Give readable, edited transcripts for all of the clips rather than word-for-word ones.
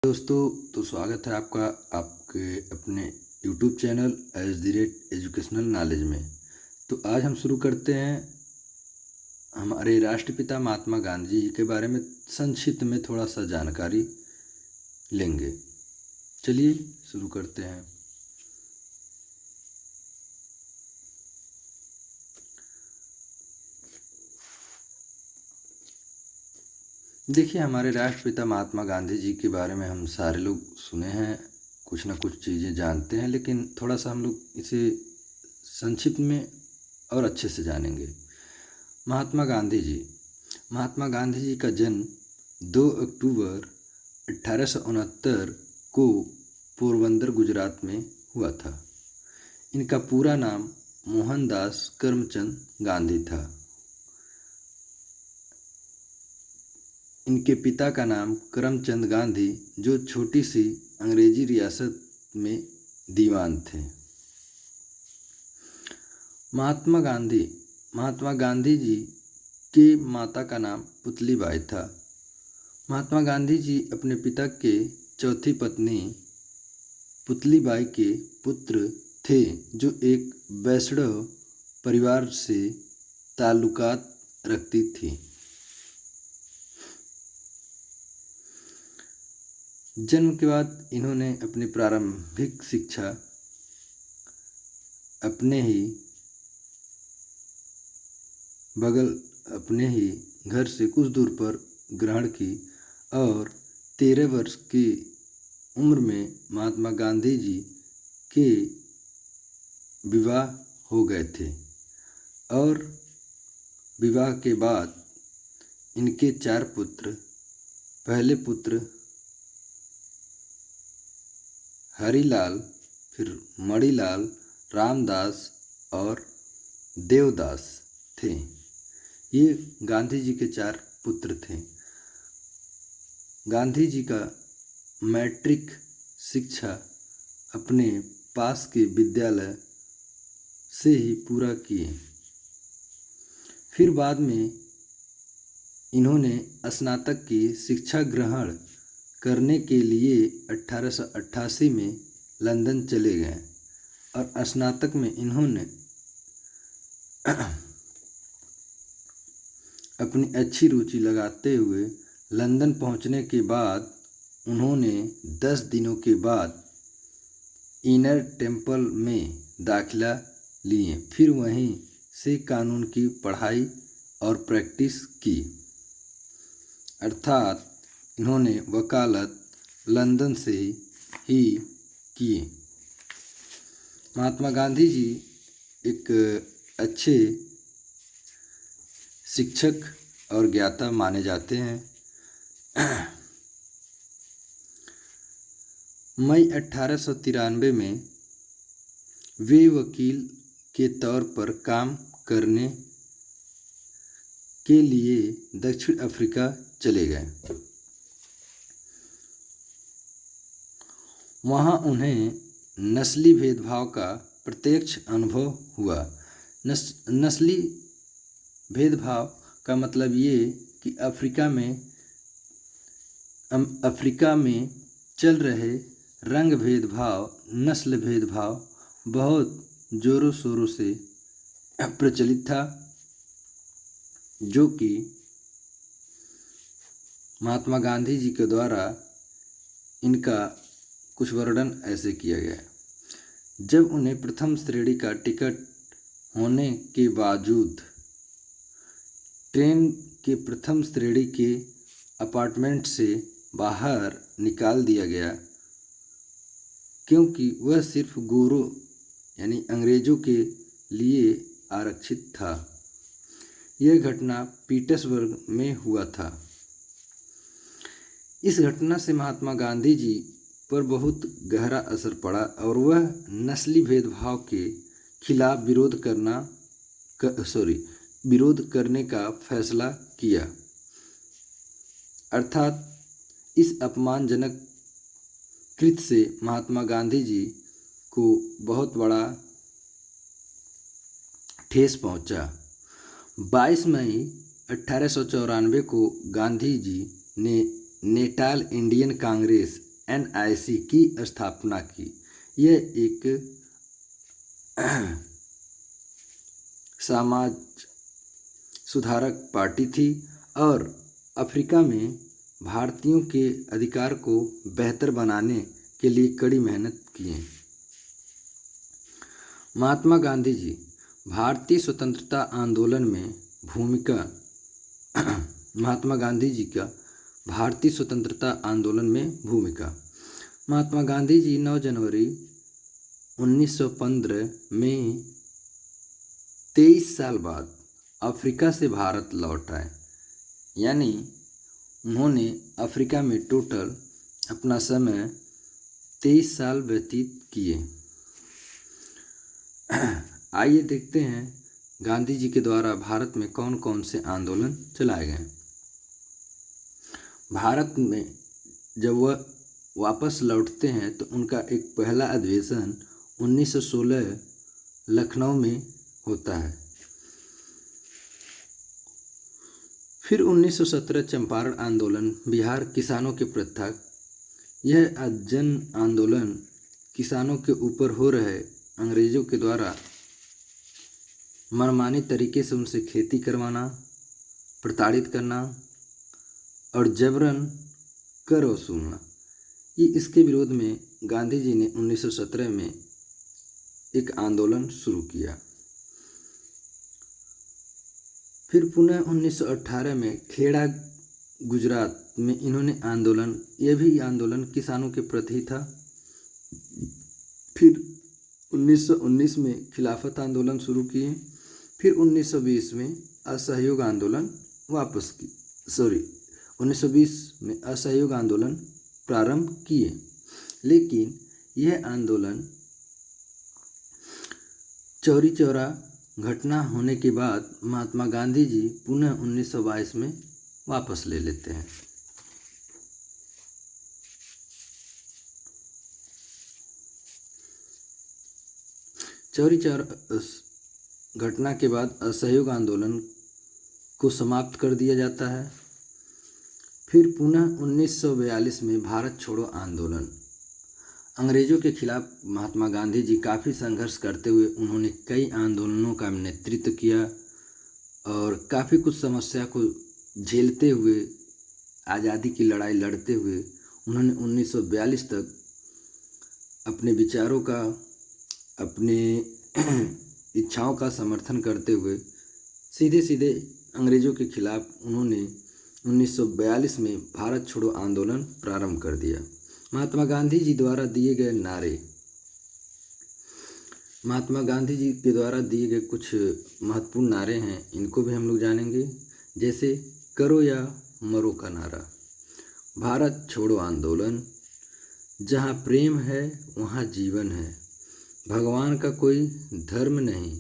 दोस्तों, तो स्वागत है आपका आपके अपने यूट्यूब चैनल @एजुकेशनल नॉलेज में। तो आज हम शुरू करते हैं हमारे राष्ट्रपिता महात्मा गांधी जी के बारे में संक्षिप्त में थोड़ा सा जानकारी लेंगे। चलिए शुरू करते हैं। देखिए, हमारे राष्ट्रपिता महात्मा गांधी जी के बारे में हम सारे लोग सुने हैं, कुछ ना कुछ चीज़ें जानते हैं, लेकिन थोड़ा सा हम लोग इसे संक्षिप्त में और अच्छे से जानेंगे। महात्मा गांधी जी का जन्म 2 अक्टूबर 1869 को पोरबंदर गुजरात में हुआ था। इनका पूरा नाम मोहनदास करमचंद गांधी था। इनके पिता का नाम करमचंद गांधी, जो छोटी सी अंग्रेजी रियासत में दीवान थे। महात्मा गांधी जी के माता का नाम पुतलीबाई था। महात्मा गांधी जी अपने पिता के चौथी पत्नी पुतलीबाई के पुत्र थे, जो एक वैष्णव परिवार से ताल्लुकात रखती थी। जन्म के बाद इन्होंने अपनी प्रारंभिक शिक्षा अपने ही घर से कुछ दूर पर ग्रहण की और 13 वर्ष की उम्र में महात्मा गांधी जी के विवाह हो गए थे और विवाह के बाद इनके 4 पुत्र, पहले पुत्र हरिलाल, फिर मणिलाल, रामदास और देवदास थे। ये गांधी जी के 4 पुत्र थे। गांधी जी का मैट्रिक शिक्षा अपने पास के विद्यालय से ही पूरा किए। फिर बाद में इन्होंने स्नातक की शिक्षा ग्रहण करने के लिए 1888 में लंदन चले गए और स्नातक में इन्होंने अपनी अच्छी रुचि लगाते हुए लंदन पहुंचने के बाद उन्होंने 10 दिनों के बाद इनर टेम्पल में दाखिला लिए। फिर वहीं से कानून की पढ़ाई और प्रैक्टिस की, अर्थात इन्होंने वकालत लंदन से ही की। महात्मा गांधी जी एक अच्छे शिक्षक और ज्ञाता माने जाते हैं। मई 1893 में वे वकील के तौर पर काम करने के लिए दक्षिण अफ्रीका चले गए। वहाँ उन्हें नस्ली भेदभाव का प्रत्यक्ष अनुभव हुआ। नस्ली भेदभाव का मतलब ये कि अफ्रीका में चल रहे रंग भेदभाव, नस्ल भेदभाव बहुत जोरों शोरों से प्रचलित था, जो कि महात्मा गांधी जी के द्वारा इनका कुछ वर्णन ऐसे किया गया। जब उन्हें प्रथम श्रेणी का टिकट होने के बावजूद ट्रेन के प्रथम श्रेणी के अपार्टमेंट से बाहर निकाल दिया गया, क्योंकि वह सिर्फ गोरों यानी अंग्रेजों के लिए आरक्षित था। यह घटना पीटर्सबर्ग में हुआ था। इस घटना से महात्मा गांधी जी पर बहुत गहरा असर पड़ा और वह नस्ली भेदभाव के खिलाफ विरोध करने का फैसला किया, अर्थात इस अपमानजनक कृत्य से महात्मा गांधी जी को बहुत बड़ा ठेस पहुंचा। 22 मई 1894 को गांधी जी ने नेटाल इंडियन कांग्रेस NIC की स्थापना की। यह एक समाज सुधारक पार्टी थी और अफ्रीका में भारतीयों के अधिकार को बेहतर बनाने के लिए कड़ी मेहनत किए। महात्मा गांधी जी भारतीय स्वतंत्रता आंदोलन में भूमिका महात्मा गांधी जी का भारतीय स्वतंत्रता आंदोलन में भूमिका। महात्मा गांधी जी 9 जनवरी 1915 में 23 साल बाद अफ्रीका से भारत लौट आए। यानी उन्होंने अफ्रीका में टोटल अपना समय 23 साल व्यतीत किए। आइए देखते हैं गांधी जी के द्वारा भारत में कौन कौन से आंदोलन चलाए गए। भारत में जब वह वापस लौटते हैं तो उनका एक पहला अधिवेशन 1916 लखनऊ में होता है। फिर 1917 चंपारण आंदोलन बिहार किसानों के प्रथा। यह जन आंदोलन किसानों के ऊपर हो रहे अंग्रेजों के द्वारा मनमानी तरीके से उनसे खेती करवाना, प्रताड़ित करना और जबरन कर वसूलना, ये इसके विरोध में गांधी जी ने 1917 में एक आंदोलन शुरू किया। फिर पुनः 1918 में खेड़ा गुजरात में इन्होंने आंदोलन, यह भी आंदोलन किसानों के प्रति था। फिर 1919 में खिलाफत आंदोलन शुरू किए। फिर 1920 में असहयोग आंदोलन 1920 में असहयोग आंदोलन प्रारंभ किए। लेकिन यह आंदोलन चौरी चौरा घटना होने के बाद महात्मा गांधी जी पुनः 1922 में वापस ले लेते हैं। चौरी चौरा घटना के बाद असहयोग आंदोलन को समाप्त कर दिया जाता है। फिर पुनः 1942 में भारत छोड़ो आंदोलन। अंग्रेजों के खिलाफ महात्मा गांधी जी काफ़ी संघर्ष करते हुए उन्होंने कई आंदोलनों का नेतृत्व किया और काफ़ी कुछ समस्या को झेलते हुए आज़ादी की लड़ाई लड़ते हुए उन्होंने 1942 तक अपने विचारों का, अपने इच्छाओं का समर्थन करते हुए सीधे सीधे अंग्रेज़ों के खिलाफ उन्होंने 1942 में भारत छोड़ो आंदोलन प्रारंभ कर दिया। महात्मा गांधी जी द्वारा दिए गए नारे। महात्मा गांधी जी के द्वारा दिए गए कुछ महत्वपूर्ण नारे हैं, इनको भी हम लोग जानेंगे। जैसे करो या मरो का नारा, भारत छोड़ो आंदोलन, जहाँ प्रेम है वहाँ जीवन है, भगवान का कोई धर्म नहीं,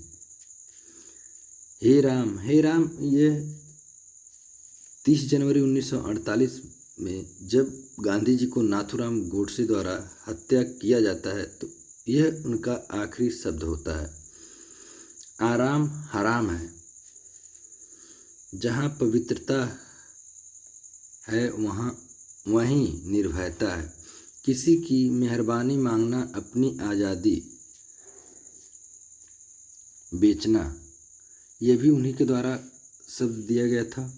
हे राम हे राम। ये 30 जनवरी 1948 में जब गांधी जी को नाथूराम गोडसे द्वारा हत्या किया जाता है तो यह उनका आखिरी शब्द होता है। आराम हराम है, जहाँ पवित्रता है वहाँ वहीं निर्भयता है, किसी की मेहरबानी मांगना अपनी आज़ादी बेचना, यह भी उन्हीं के द्वारा शब्द दिया गया था।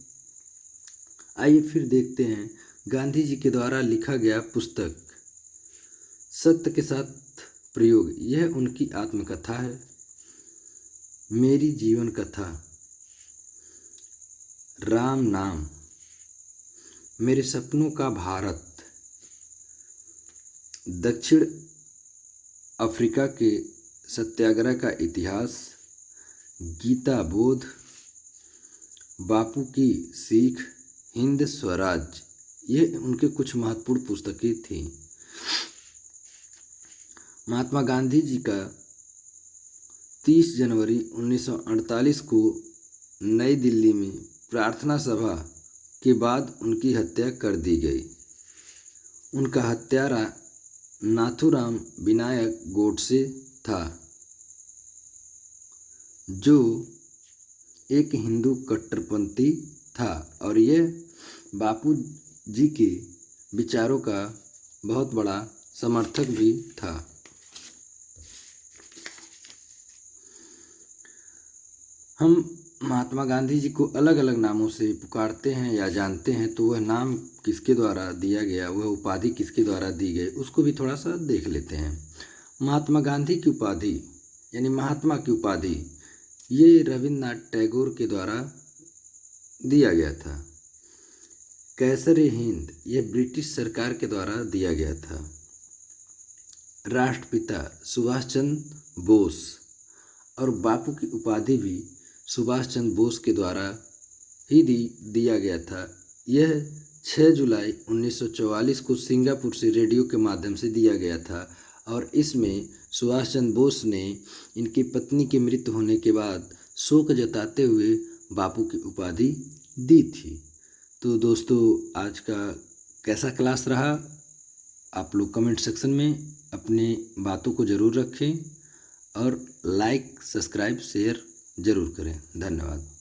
आइए फिर देखते हैं गांधी जी के द्वारा लिखा गया पुस्तक सत्य के साथ प्रयोग। यह उनकी आत्मकथा है, मेरी जीवन कथा, राम नाम, मेरे सपनों का भारत, दक्षिण अफ्रीका के सत्याग्रह का इतिहास, गीता बोध, बापू की सीख, हिंद स्वराज, ये उनके कुछ महत्वपूर्ण पुस्तकें थीं। महात्मा गांधी जी का 30 जनवरी 1948 को नई दिल्ली में प्रार्थना सभा के बाद उनकी हत्या कर दी गई। उनका हत्यारा नाथूराम विनायक गोडसे था, जो एक हिंदू कट्टरपंथी था और यह बापू जी के विचारों का बहुत बड़ा समर्थक भी था। हम महात्मा गांधी जी को अलग अलग नामों से पुकारते हैं या जानते हैं, तो वह नाम किसके द्वारा दिया गया, वह उपाधि किसके द्वारा दी गई, उसको भी थोड़ा सा देख लेते हैं। महात्मा गांधी की उपाधि यानी महात्मा की उपाधि ये रविन्द्रनाथ टैगोर के द्वारा दिया गया था। कैसर हिंद ये ब्रिटिश सरकार के द्वारा दिया गया था। राष्ट्रपिता सुभाष चंद्र बोस और बापू की उपाधि भी सुभाष चंद्र बोस के द्वारा ही दिया गया था। यह 6 जुलाई 1944 को सिंगापुर से रेडियो के माध्यम से दिया गया था और इसमें सुभाष चंद्र बोस ने इनकी पत्नी की मृत्यु होने के बाद शोक जताते हुए बापू की उपाधि दी थी। तो दोस्तों, आज का कैसा क्लास रहा, आप लोग कमेंट सेक्शन में अपनी बातों को ज़रूर रखें और लाइक, सब्सक्राइब, शेयर ज़रूर करें। धन्यवाद।